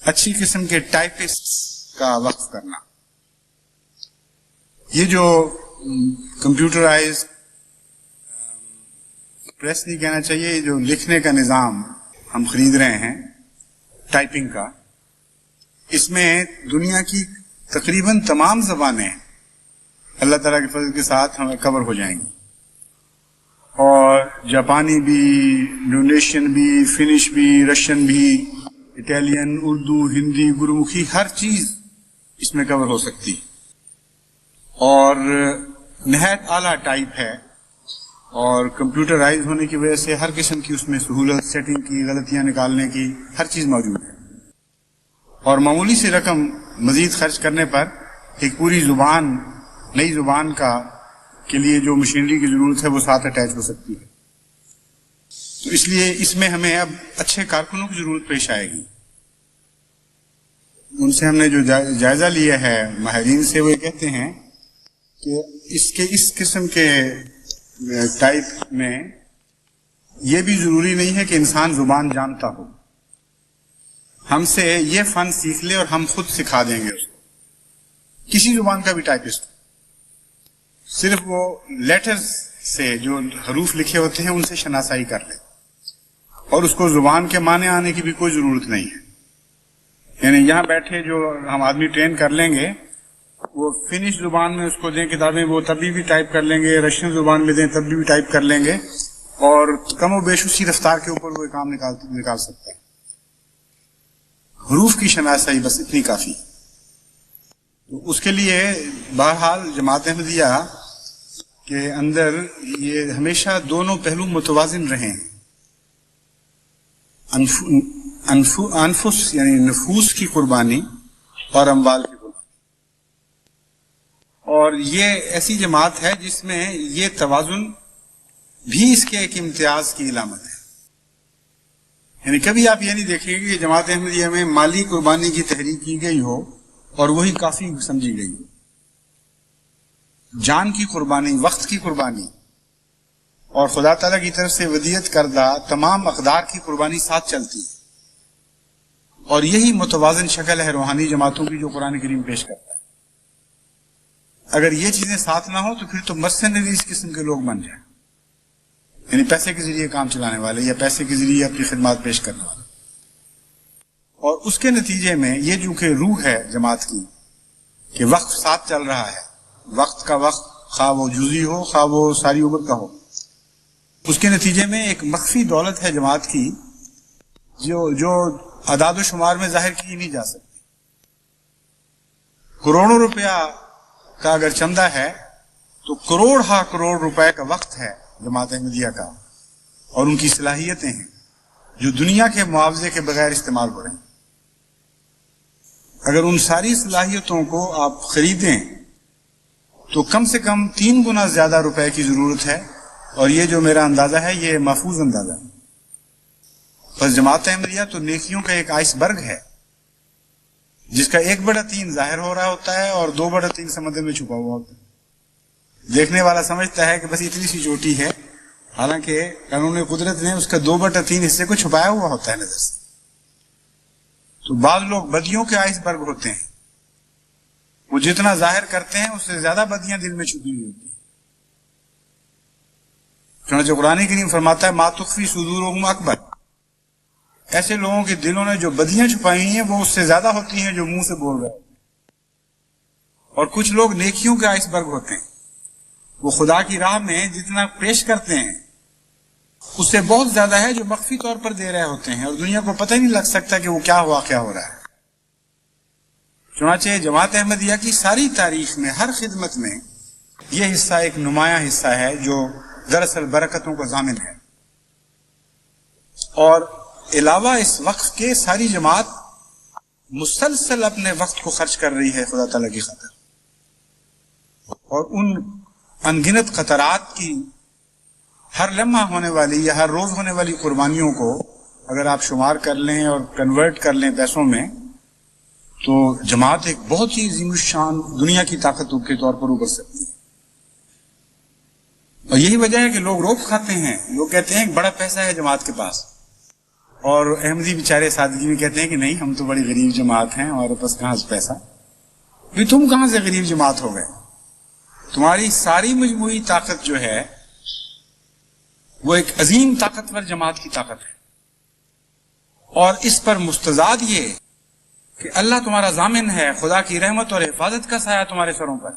اچھی قسم کے ٹائپسٹ کا وقف کرنا. یہ جو کمپیوٹرائز پریس نہیں کہنا چاہیے، جو لکھنے کا نظام ہم خرید رہے ہیں ٹائپنگ کا، اس میں دنیا کی تقریباً تمام زبانیں اللہ تعالیٰ کے فضل کے ساتھ ہمیں کور ہو جائیں گی، اور جاپانی بھی، انڈونیشین بھی، فنش بھی، رشین بھی، اٹالین، اردو، ہندی، گرمکھی، ہر چیز اس میں کور ہو سکتی، اور نہایت اعلیٰ ٹائپ ہے، اور کمپیوٹرائز ہونے کی وجہ سے ہر قسم کی اس میں سہولت، سیٹنگ کی، غلطیاں نکالنے کی ہر چیز موجود ہے، اور معمولی سی رقم مزید خرچ کرنے پر ایک پوری زبان، نئی زبان کے لیے جو مشینری کی ضرورت ہے وہ ساتھ اٹیچ ہو سکتی ہے۔ تو اس لیے اس میں ہمیں اب اچھے کارکنوں کی ضرورت پیش آئے گی۔ ان سے ہم نے جو جائزہ لیا ہے ماہرین سے، وہ کہتے ہیں کہ اس قسم کے ٹائپ میں یہ بھی ضروری نہیں ہے کہ انسان زبان جانتا ہو، ہم سے یہ فن سیکھ لے اور ہم خود سکھا دیں گے اس کو۔ کسی زبان کا بھی ٹائپسٹ صرف وہ لیٹرز سے جو حروف لکھے ہوتے ہیں ان سے شناسائی کر لے، اور اس کو زبان کے معنی آنے کی بھی کوئی ضرورت نہیں ہے۔ یعنی یہاں بیٹھے جو ہم آدمی ٹرین کر لیں گے، وہ فنش زبان میں اس کو دیں کتابیں، وہ تبھی بھی ٹائپ کر لیں گے، رشین زبان میں دیں تبھی بھی ٹائپ کر لیں گے، اور کم و بیش اسی رفتار کے اوپر وہ کام نکال سکتا ہے۔ حروف کی شناسائی بس اتنی کافی۔ تو اس کے لیے بہرحال جماعت احمدیہ کے اندر یہ ہمیشہ دونوں پہلو متوازن رہے ہیں، انفس یعنی نفوس کی قربانی اور اموال کی قربانی، اور یہ ایسی جماعت ہے جس میں یہ توازن بھی اس کے ایک امتیاز کی علامت ہے۔ یعنی کبھی آپ یہ نہیں دیکھیں گے کہ جماعت احمدیہ میں مالی قربانی کی تحریک کی گئی ہو اور وہی کافی سمجھی گئی ہو۔ جان کی قربانی، وقت کی قربانی اور خدا تعالیٰ کی طرف سے ودیت کردہ تمام اقدار کی قربانی ساتھ چلتی ہے، اور یہی متوازن شکل ہے روحانی جماعتوں کی جو قرآن کریم پیش کرتا ہے۔ اگر یہ چیزیں ساتھ نہ ہو تو پھر تو مرسنری اس قسم کے لوگ بن جائیں، یعنی پیسے کے ذریعے کام چلانے والے یا پیسے کے ذریعے اپنی خدمات پیش کرنے والے، اور اس کے نتیجے میں یہ جو کہ روح ہے جماعت کی کہ وقت ساتھ چل رہا ہے، وقت کا وقت، خواہ وہ جزئی ہو خواہ وہ ساری عمر کا ہو، اس کے نتیجے میں ایک مخفی دولت ہے جماعت کی جو اعداد و شمار میں ظاہر کی نہیں جا سکتی۔ کروڑوں روپیہ کا اگر چندہ ہے تو کروڑ ہا کروڑ روپے کا وقت ہے جماعت احمدیہ کا، اور ان کی صلاحیتیں ہیں جو دنیا کے معاوضے کے بغیر استعمال ہو رہے ہیں۔ اگر ان ساری صلاحیتوں کو آپ خریدیں تو کم سے کم 3 گنا زیادہ روپے کی ضرورت ہے، اور یہ جو میرا اندازہ ہے یہ محفوظ اندازہ ہے۔ بس جماعت احمدیہ تو نیکیوں کا ایک آئس برگ ہے جس کا 1/3 ظاہر ہو رہا ہوتا ہے اور 2/3 سمندر میں چھپا ہوا ہوتا ہے۔ دیکھنے والا سمجھتا ہے کہ بس اتنی سی چوٹی ہے، حالانکہ قانون قدرت نے اس کا 2/3 حصے کو چھپایا ہوا ہوتا ہے نظر سے۔ تو بعض لوگ بدیوں کے آئس برگ ہوتے ہیں، وہ جتنا ظاہر کرتے ہیں اس سے زیادہ بدیاں دل میں چھپی ہوئی ہوتی ہیں۔ چنانچہ قرآن کریم فرماتا ہے ما تخفی صدورہم اکبر، ایسے لوگوں کے دلوں نے جو بدیاں چھپائی ہیں وہ اس سے زیادہ ہوتی ہیں جو منہ سے بول رہے ہیں۔ اور کچھ لوگ نیکیوں کے آئس برگ ہوتے ہیں، وہ خدا کی راہ میں جتنا پیش کرتے ہیں اس سے بہت زیادہ ہے جو مخفی طور پر دے رہے ہوتے ہیں، اور دنیا کو پتہ ہی نہیں لگ سکتا کہ وہ کیا واقعہ ہو رہا ہے۔ چنانچہ جماعت احمدیہ کی ساری تاریخ میں ہر خدمت میں یہ حصہ ایک نمایاں حصہ ہے جو دراصل برکتوں کا ضامن ہے، اور علاوہ اس وقت کے ساری جماعت مسلسل اپنے وقت کو خرچ کر رہی ہے خدا تعالیٰ کی خاطر، اور ان انگنت قطرات کی ہر لمحہ ہونے والی یا ہر روز ہونے والی قربانیوں کو اگر آپ شمار کر لیں اور کنورٹ کر لیں پیسوں میں تو جماعت ایک بہت ہی عظیم الشان دنیا کی طاقت کے طور پر ابھر سکتی ہے۔ اور یہی وجہ ہے کہ لوگ روک کھاتے ہیں، لوگ کہتے ہیں کہ بڑا پیسہ ہے جماعت کے پاس، اور احمدی بیچارے سادگی میں کہتے ہیں کہ نہیں ہم تو بڑی غریب جماعت ہیں اور بس کہاں سے پیسہ۔ بھی تم کہاں سے غریب جماعت ہو گئے؟ تمہاری ساری مجموعی طاقت جو ہے وہ ایک عظیم طاقتور جماعت کی طاقت ہے، اور اس پر مستزاد یہ کہ اللہ تمہارا ضامن ہے، خدا کی رحمت اور حفاظت کا سایہ تمہارے سروں پر،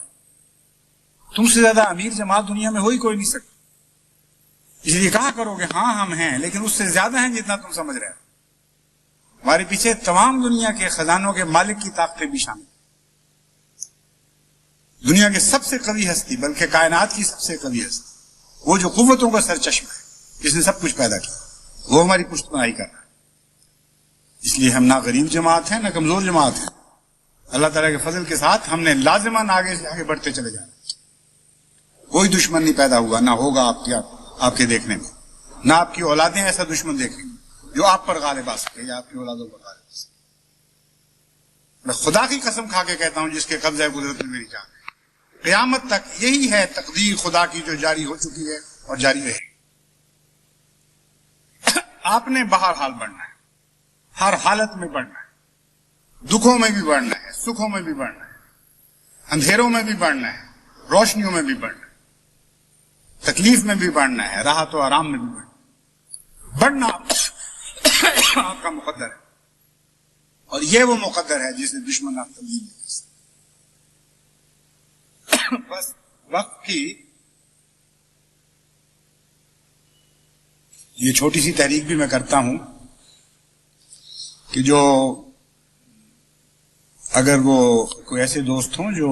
تم سے زیادہ امیر جماعت دنیا میں ہو ہی کوئی نہیں سکتا، اس لیے کہا کرو کہ ہاں ہم ہیں، لیکن اس سے زیادہ ہیں جتنا تم سمجھ رہے ہو، ہمارے پیچھے تمام دنیا کے خزانوں کے مالک کی طاقتیں بھی شامل، دنیا کے سب سے قوی ہستی، بلکہ کائنات کی سب سے قوی ہستی، وہ جو قوتوں کا سرچشمہ ہے، جس نے سب کچھ پیدا کیا، وہ ہماری پشت پناہی کر رہا ہے۔ اس لیے ہم نہ غریب جماعت ہیں نہ کمزور جماعت ہیں، اللہ تعالیٰ کے فضل کے ساتھ ہم نے لازماً آگے سے آگے بڑھتے چلے جانا، کوئی دشمن نہیں پیدا ہوا، نہ ہوگا آپ کے دیکھنے میں، نہ آپ کی اولادیں ایسا دشمن دیکھیں گی جو آپ پر غالب آ سکے یا آپ کی اولادوں پر غالب آ سکے۔ میں خدا کی قسم کھا کے کہتا ہوں جس کے قبضہ قدرت میں میری جان ہے، قیامت تک یہی ہے تقدیر خدا کی جو جاری ہو چکی ہے اور جاری رہے۔ آپ نے بہرحال بڑھنا ہے، ہر حالت میں بڑھنا ہے، دکھوں میں بھی بڑھنا ہے، سکھوں میں بھی بڑھنا ہے، اندھیروں میں بھی بڑھنا ہے، روشنیوں میں بھی بڑھنا ہے، تکلیف میں بھی بڑھنا ہے، راحت و آرام میں بھی بڑھنا آپ کا مقدر ہے، اور یہ وہ مقدر ہے جسے دشمن آپ تبدیل نہیں کر سکتے۔ بس وقت کی یہ چھوٹی سی تحریک بھی میں کرتا ہوں کہ جو اگر وہ کوئی ایسے دوست ہوں جو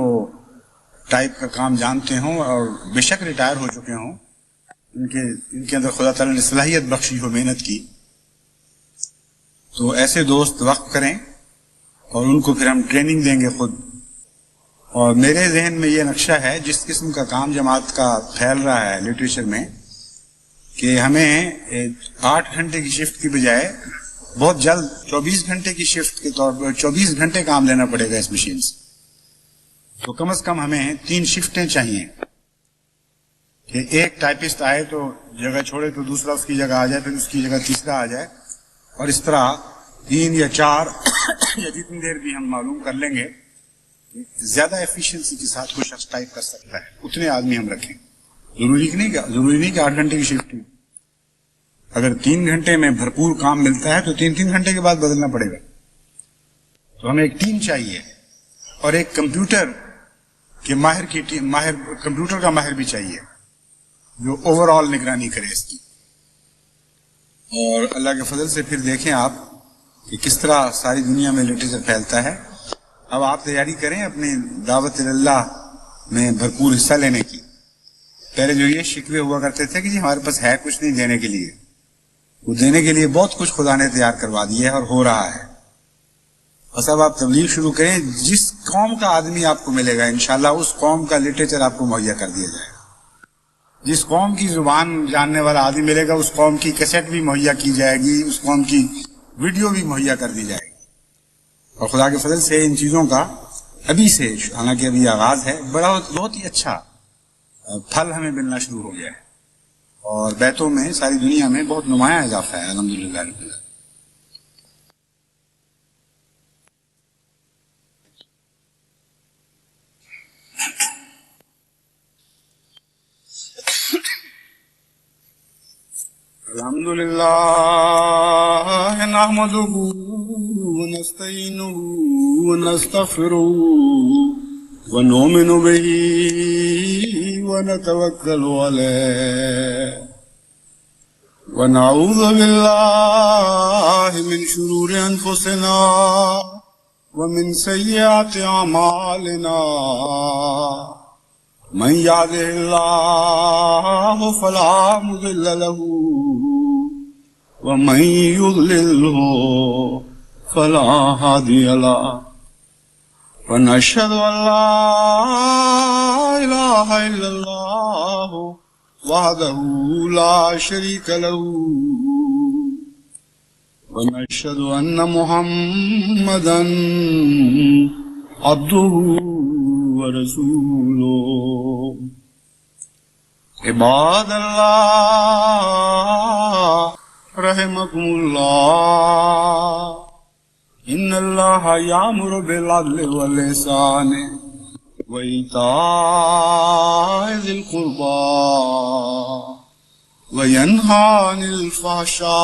ٹائپ کا کام جانتے ہوں اور بے شک ریٹائر ہو چکے ہوں، ان کے اندر خدا تعالیٰ نے صلاحیت بخشی ہو محنت کی، تو ایسے دوست وقف کریں اور ان کو پھر ہم ٹریننگ دیں گے خود۔ اور میرے ذہن میں یہ نقشہ ہے، جس قسم کا کام جماعت کا پھیل رہا ہے لٹریچر میں، کہ ہمیں 8 گھنٹے کی شفٹ کی بجائے بہت جلد 24 گھنٹے کی شفٹ کے طور پر 24 گھنٹے کام لینا پڑے گا اس مشین سے۔ تو کم از کم ہمیں 3 شفٹیں چاہیے کہ ایک ٹائپسٹ آئے تو جگہ چھوڑے تو دوسرا اس کی جگہ آ جائے، پھر اس کی جگہ تیسرا آ جائے، اور اس طرح 3 یا 4 یا جتنی دیر بھی ہم معلوم کر لیں گے زیادہ ایفیشنسی کے ساتھ کوئی شخص ٹائپ کر سکتا ہے، اتنے آدمی ہم رکھیں۔ ضروری نہیں کہ 8 گھنٹے کی شفٹ ہے، اگر 3 گھنٹے میں بھرپور کام ملتا ہے تو 3 گھنٹے کے بعد بدلنا پڑے گا۔ تو ہمیں ایک ٹیم چاہیے، اور ایک کمپیوٹر کے ماہر کی ٹیم، کمپیوٹر کا ماہر بھی چاہیے جو اوور آل نگرانی کرے اس کی۔ اور اللہ کے فضل سے پھر دیکھیں آپ کہ کس طرح ساری دنیا میں لٹریچر پھیلتا ہے۔ اب آپ تیاری کریں اپنی دعوت اللہ میں بھرپور حصہ لینے کی۔ پہلے جو یہ شکوے ہوا کرتے تھے کہ جی ہمارے پاس ہے کچھ نہیں دینے کے لیے، وہ دینے کے لیے بہت کچھ خدا نے تیار کروا دیا ہے اور ہو رہا ہے۔ بس اب آپ تبلیغ شروع کریں، جس قوم کا آدمی آپ کو ملے گا انشاءاللہ اس قوم کا لٹریچر آپ کو مہیا کر دیا جائے گا۔ جس قوم کی زبان جاننے والا آدمی ملے گا اس قوم کی کیسٹ بھی مہیا کی جائے گی، اس قوم کی ویڈیو بھی مہیا کر دی جائے گی۔ اور خدا کے فضل سے ان چیزوں کا ابھی سے، حالانکہ ابھی آغاز ہے، بہت ہی اچھا پھل ہمیں ملنا شروع ہو گیا ہے، اور بیتوں میں ساری دنیا میں بہت نمایاں اضافہ ہے الحمدللہ۔ الحمدللہ نحمدہ ونستعینہ ونستغفرہ ونؤمن بہ ونتوکل علیہ ونعوذ باللہ من شرور انفسنا ومن سیئات اعمالنا من یهده اللہ فلا مضل له ومن یضللہ فلا ہادی له ونشهد ان لا الہ الا اللہ وحده لا شریک له ونشهد ان محمدا عبده ورسوله عباد اللہ رحمكم اللہ ان اللہ یامر بالعدل والإحسان وإیتاء ذی القربى وینہی عن الفحشاء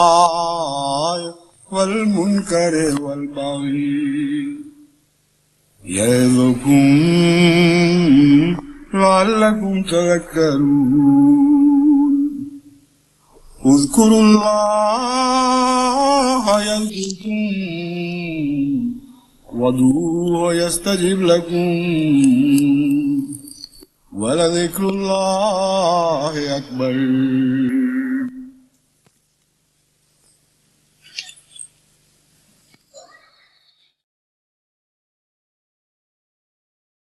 والمنكر والبغي يعظكم لعلكم تذكرون اذكروا الله يذكركم وادعوه يستجب لكم ولذكر الله أكبر